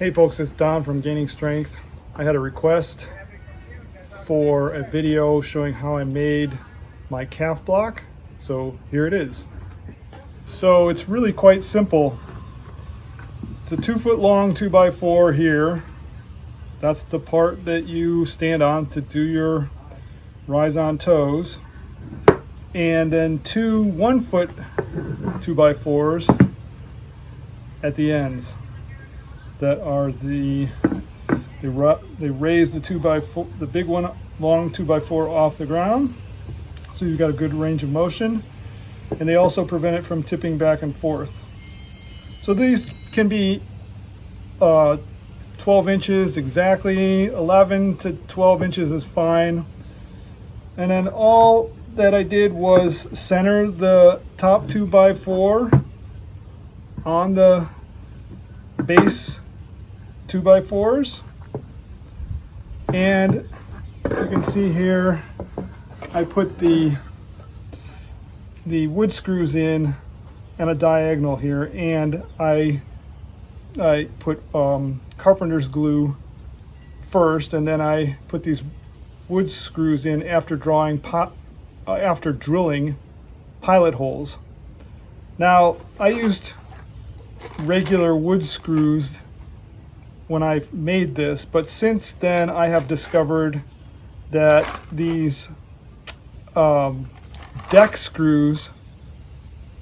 Hey folks, it's Don from Gaining Strength. I had a request for a video showing how I made my calf block, so here it is. So it's really quite simple. It's a 2-foot long 2x4 here. That's the part that you stand on to do your rise on toes. And then two 1-foot 2x4s at the ends. That are they raise the 2x4, the big one, long 2x4 off the ground, so you've got a good range of motion, and they also prevent it from tipping back and forth. So these can be 12 inches exactly, 11 to 12 inches is fine. And then all that I did was center the top 2x4 on the base 2x4s, and you can see here I put the wood screws in and a diagonal here, and I put carpenter's glue first, and then I put these wood screws in after drilling pilot holes. Now I used regular wood screws when I made this, but since then I have discovered that these deck screws,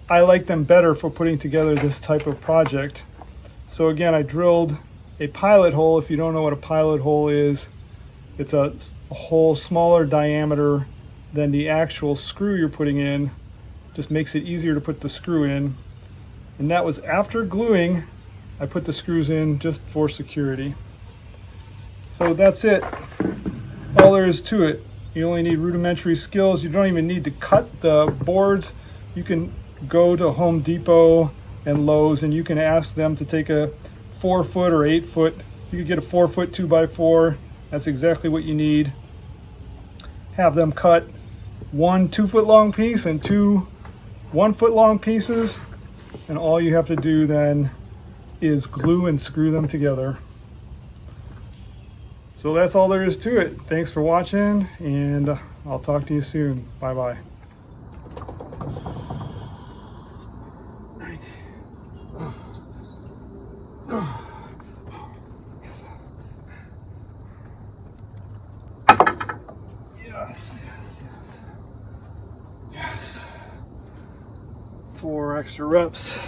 I like them better for putting together this type of project. So again, I drilled a pilot hole. If you don't know what a pilot hole is, it's a hole smaller diameter than the actual screw you're putting in. Just makes it easier to put the screw in. And that was after gluing. I put the screws in just for security. So that's it. All there is to it. You only need rudimentary skills. You don't even need to cut the boards. You can go to Home Depot and Lowe's and you can ask them to take a 4-foot or 8-foot. You can get a 4-foot 2x4. That's exactly what you need. Have them cut one 2-foot long piece and two 1-foot long pieces. And all you have to do then is glue and screw them together. So that's all there is to it. Thanks for watching, and I'll talk to you soon. Bye bye. Yes. 4 extra reps.